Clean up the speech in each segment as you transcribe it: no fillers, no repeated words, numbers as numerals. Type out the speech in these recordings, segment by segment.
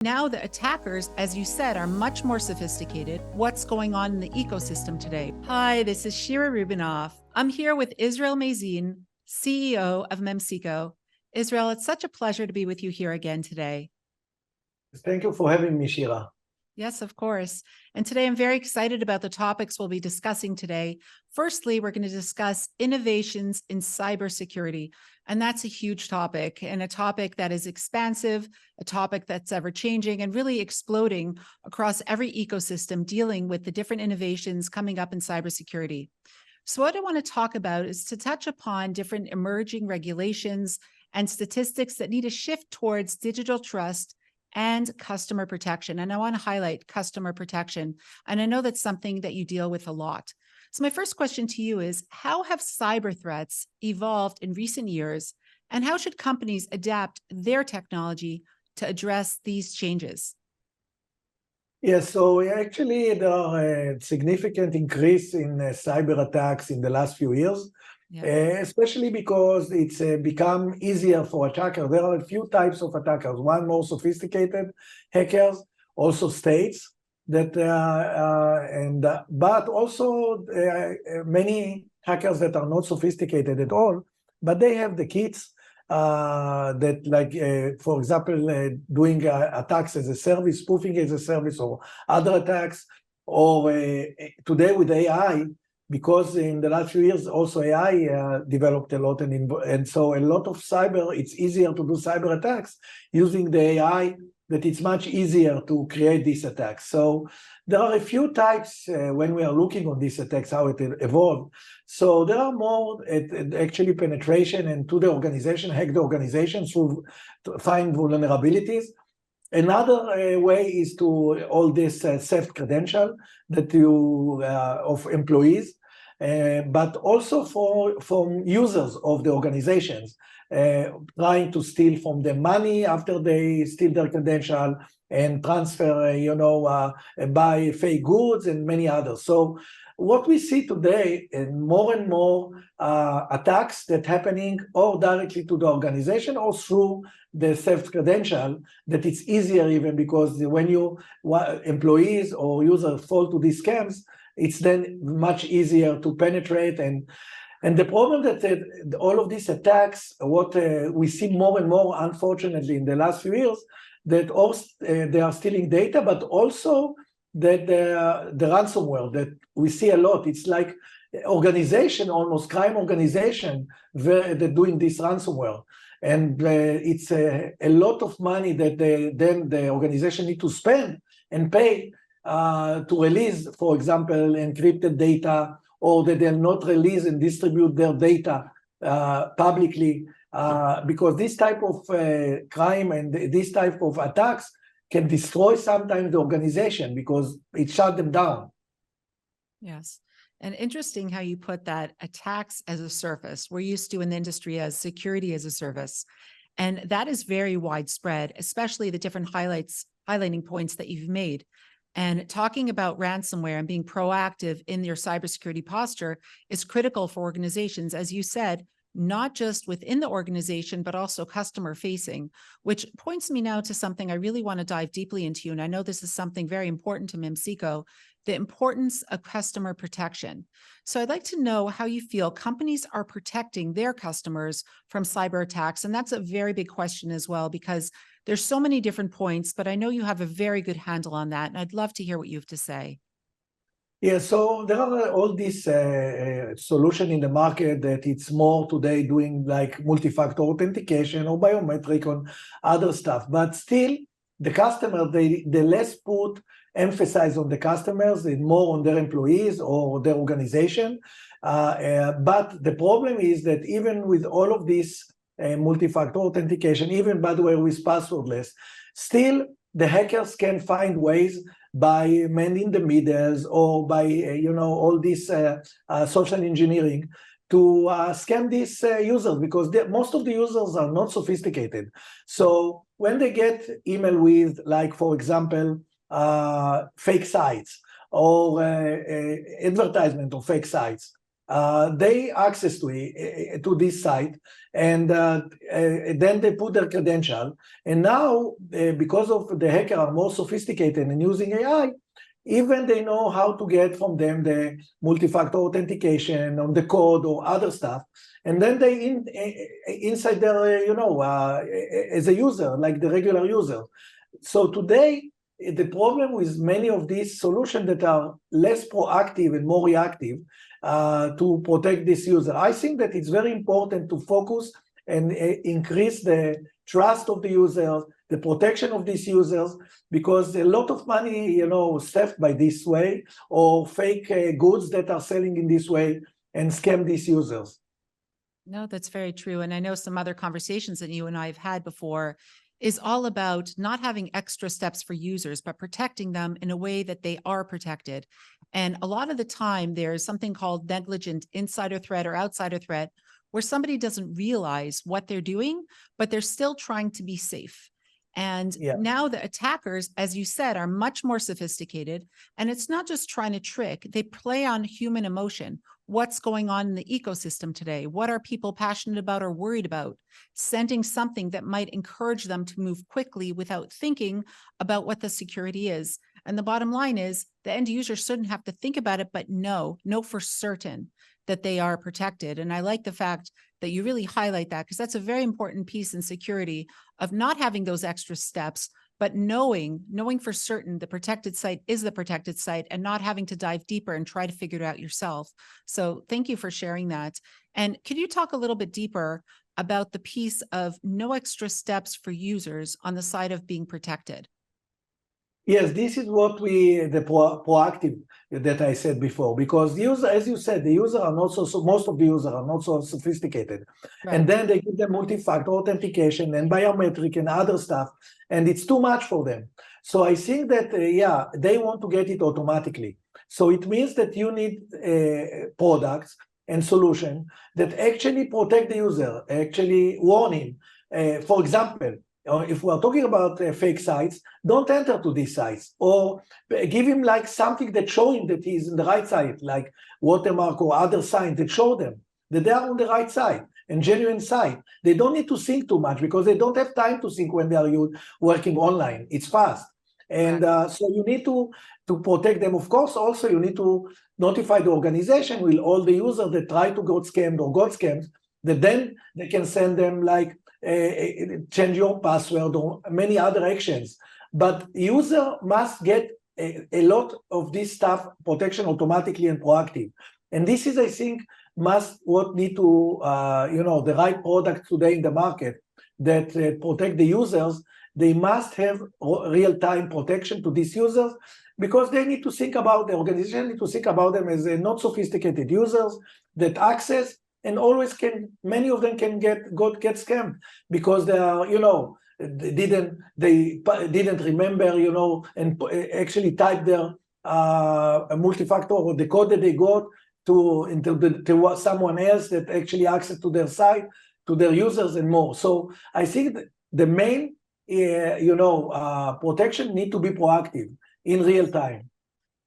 Now the attackers, as you said, are much more sophisticated. What's going on in the ecosystem today? Hi, this is Shira Rubinoff. I'm here with Israel Mazin, CEO of Memcyco. Israel, it's such a pleasure to be with you here again today. Thank you for having me, Shira. Yes, of course. And today I'm very excited about the topics we'll be discussing today. Firstly, we're going to discuss innovations in cybersecurity. And that's a huge topic, and a topic that is expansive, a topic that's ever changing and really exploding across every ecosystem, dealing with the different innovations coming up in cybersecurity. So what I want to talk about is to touch upon different emerging regulations and statistics that need to shift towards digital trust and customer protection. And I want to highlight customer protection. And I know that's something that you deal with a lot. So my first question to you is, how have cyber threats evolved in recent years, and how should companies adapt their technology to address these changes? Yes, so actually there are a significant increase in cyber attacks in the last few years, especially because it's become easier for attackers. There are a few types of attackers. One, more sophisticated hackers, also states that, but also many hackers that are not sophisticated at all, but they have the kits that, like, for example, doing attacks as a service, spoofing as a service, or other attacks, or today with AI, because in the last few years also AI developed a lot, and so a lot of cyber, it's easier to do cyber attacks using the AI, that it's much easier to create these attacks. So there are a few types when we are looking on these attacks, how it evolved. So there are more actually penetration into the organization, hack the organization through find vulnerabilities. Another way is to all this self-credential that you of employees, but also from users of the organizations, trying to steal from them money after they steal their credential and transfer, buy fake goods and many others. So what we see today, and more attacks that happening or directly to the organization or through the self-credential, that it's easier even because when employees or users fall to these scams, it's then much easier to penetrate. And the problem that all of these attacks, what we see more and more, unfortunately, in the last few years, that they are stealing data, but also that the ransomware that we see a lot. It's like organization, almost crime organization, they're doing this ransomware. And it's a lot of money that then the organization need to spend and pay to release, for example, encrypted data, or that they'll not release and distribute their data publicly, because this type of crime and this type of attacks can destroy sometimes the organization because it shut them down. Yes. And interesting how you put that, attacks as a service. We're used to in the industry as security as a service. And that is very widespread, especially the different highlighting points that you've made. And talking about ransomware and being proactive in your cybersecurity posture is critical for organizations, as you said, not just within the organization, but also customer facing, which points me now to something I really want to dive deeply into. And I know this is something very important to Memcyco, the importance of customer protection. So I'd like to know how you feel companies are protecting their customers from cyber attacks. And that's a very big question as well, because there's so many different points, but I know you have a very good handle on that. And I'd love to hear what you have to say. Yeah, so there are all these solution in the market that it's more today doing like multi-factor authentication or biometric on other stuff, but still the customer, they less put emphasize on the customers and more on their employees or their organization. But the problem is that even with all of this multi-factor authentication, even by the way with passwordless, still the hackers can find ways by mending the middles or by all this social engineering to scam these users, because most of the users are not sophisticated. So when they get email with, like, for example, fake sites or advertisement of fake sites, they access to this site, and then they put their credential. And now, because of the hacker are more sophisticated and using AI, even they know how to get from them the multi-factor authentication on the code or other stuff. And then they inside their, as a user, like the regular user. So today, the problem with many of these solutions that are less proactive and more reactive to protect this user, I think that it's very important to focus and increase the trust of the users, the protection of these users, because a lot of money, theft by this way, or fake goods that are selling in this way and scam these users. No, that's very true. And I know some other conversations that you and I have had before is all about not having extra steps for users, but protecting them in a way that they are protected. And a lot of the time, there's something called negligent insider threat or outsider threat, where somebody doesn't realize what they're doing, but they're still trying to be safe. And now the attackers, as you said, are much more sophisticated. And it's not just trying to trick, they play on human emotion. What's going on in the ecosystem today? What are people passionate about or worried about? Sending something that might encourage them to move quickly without thinking about what the security is. And the bottom line is the end user shouldn't have to think about it, but know for certain that they are protected. And I like the fact that you really highlight that, because that's a very important piece in security of not having those extra steps, but knowing for certain the protected site is the protected site and not having to dive deeper and try to figure it out yourself. So thank you for sharing that. And could you talk a little bit deeper about the piece of no extra steps for users on the side of being protected? Yes, this is what the proactive that I said before, because the user, as you said, the user are not so most of the users are not so sophisticated. Right. And then they give them multi-factor authentication and biometric and other stuff, and it's too much for them. So I think that, they want to get it automatically. So it means that you need products and solution that actually protect the user, actually warn him. For example, if we're talking about fake sites, don't enter to these sites, or give him like something that show him that he's in the right site, like watermark or other sign that show them that they are on the right side and genuine site. They don't need to think too much because they don't have time to think when they are working online. It's fast. And so you need to protect them. Of course, also you need to notify the organization with all the users that try to get scammed or got scammed, that then they can send them like, change your password or many other actions. But user must get a lot of this stuff protection automatically and proactive. And this is, I think, what need to, the right product today in the market that protect the users. They must have real-time protection to these users, because they need to think about, the organization need to think about them as not sophisticated users that access, and always many of them can get scammed because they are, they didn't remember, and actually type their multi-factor or the code that they got to someone else that actually access to their site, to their users and more. So I think the main, protection need to be proactive in real time.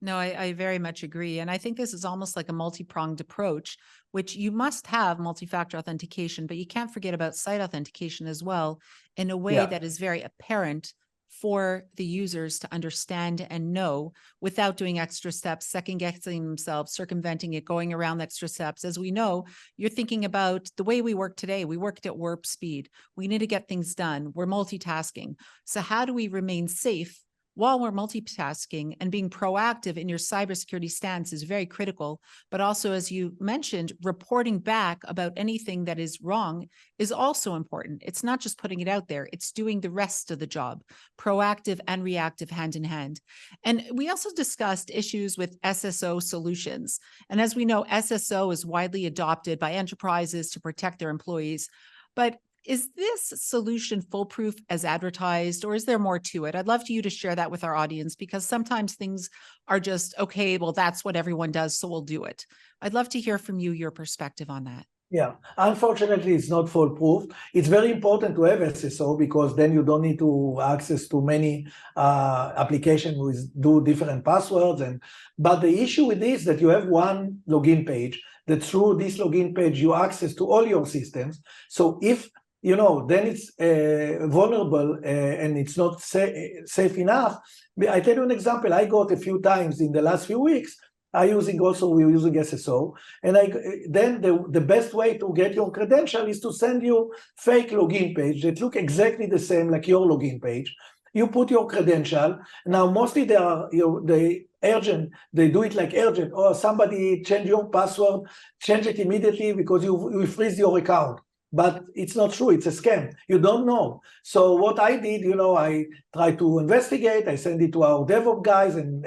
No, I very much agree. And I think this is almost like a multi-pronged approach, which you must have multi-factor authentication, but you can't forget about site authentication as well, in a way that is very apparent for the users to understand and know without doing extra steps, second guessing themselves, circumventing it, going around extra steps. As we know, you're thinking about the way we work today. We worked at warp speed. We need to get things done. We're multitasking. So how do we remain safe while we're multitasking? And being proactive in your cybersecurity stance is very critical. But also, as you mentioned, reporting back about anything that is wrong is also important. It's not just putting it out there, it's doing the rest of the job, proactive and reactive hand in hand. And we also discussed issues with SSO solutions. And as we know, SSO is widely adopted by enterprises to protect their employees. But is this solution foolproof as advertised, or is there more to it? I'd love for you to share that with our audience, because sometimes things are just, okay, well, that's what everyone does, so we'll do it. I'd love to hear from you, your perspective on that. Yeah, unfortunately, it's not foolproof. It's very important to have SSO, because then you don't need to access to many applications with different passwords. But the issue with this is that you have one login page that through this login page, you access to all your systems. So if, then it's vulnerable and it's not safe enough. I tell you an example. I got a few times in the last few weeks, we're using SSO, and then the best way to get your credential is to send you fake login page that look exactly the same like your login page. You put your credential. Now, mostly they urgent. They do it like urgent. Or somebody change your password, change it immediately because you freeze your account. But it's not true. It's a scam. You don't know. So what I did, I tried to investigate. I send it to our DevOps guys, and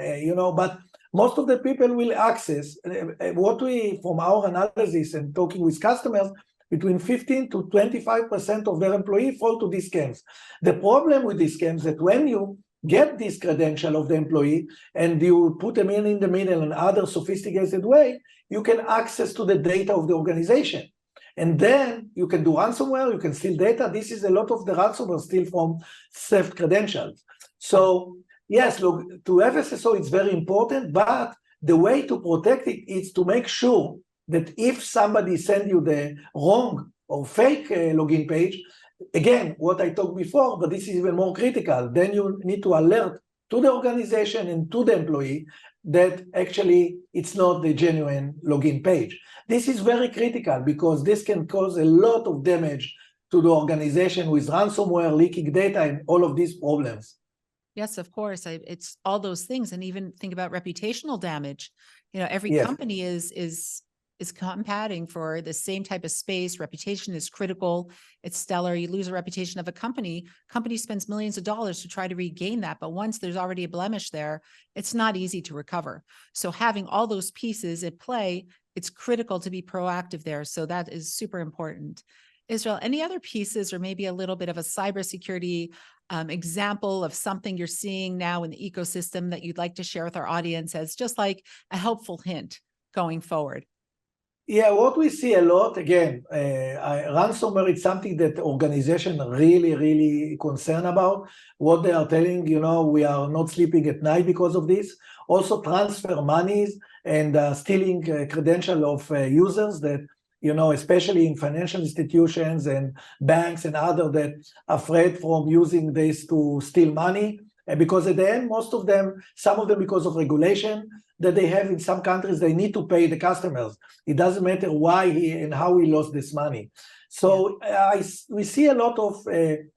but most of the people will access from our analysis and talking with customers, between 15 to 25% of their employees fall to these scams. The problem with these scams is that when you get this credential of the employee and you put them in the middle in other sophisticated way, you can access to the data of the organization. And then you can do ransomware, you can steal data. This is a lot of the ransomware steal from theft credentials. So yes, look, to have SSO, it's very important, but the way to protect it is to make sure that if somebody send you the wrong or fake login page, again, what I talked before, but this is even more critical, then you need to alert to the organization and to the employee that actually it's not the genuine login page. This is very critical because this can cause a lot of damage to the organization with ransomware, leaking data, and all of these problems. Yes, of course. It's all those things. And even think about reputational damage. Every Yes. company is competing for the same type of space. Reputation is critical. It's stellar. You lose a reputation of a company spends millions of dollars to try to regain that. But once there's already a blemish there, it's not easy to recover. So having all those pieces at play, it's critical to be proactive there. So that is super important. Israel, any other pieces or maybe a little bit of a cybersecurity example of something you're seeing now in the ecosystem that you'd like to share with our audience as just like a helpful hint going forward? Yeah, what we see a lot, again, ransomware is something that organizations really, really concerned about. What they are telling, we are not sleeping at night because of this. Also transfer monies and stealing credential of users that, especially in financial institutions and banks and other that are afraid from using this to steal money. Because at the end, most of them, some of them because of regulation that they have in some countries, they need to pay the customers. It doesn't matter why and how he lost this money. So we see a lot of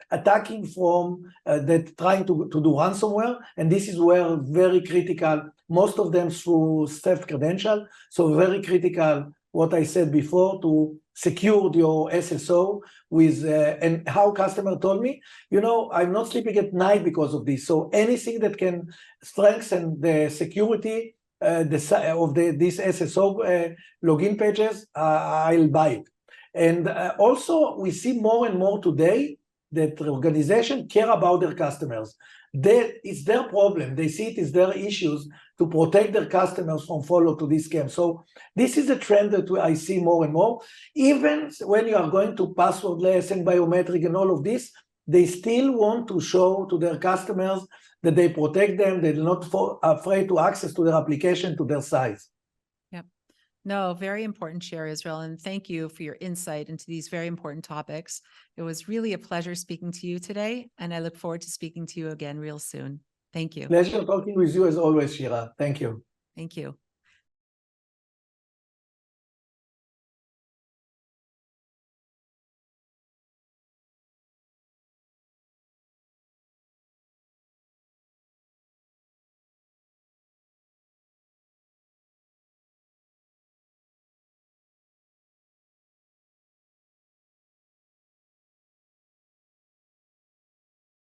attacking from that trying to do ransomware, and this is where very critical, most of them through theft credential. So very critical, what I said before, to secure your SSO with, and how customer told me, I'm not sleeping at night because of this. So anything that can strengthen the security of this SSO login pages, I'll buy it. And also we see more and more today that organizations care about their customers. It's their problem. They see it as their issues to protect their customers from follow to this scam. So this is a trend that I see more and more. Even when you are going to passwordless and biometric and all of this, they still want to show to their customers that they protect them. They're not afraid to access to their application, to their sites. Yep. No, very important, Shira, Israel, and thank you for your insight into these very important topics. It was really a pleasure speaking to you today, and I look forward to speaking to you again real soon. Thank you. Pleasure talking with you as always, Shira. Thank you. Thank you.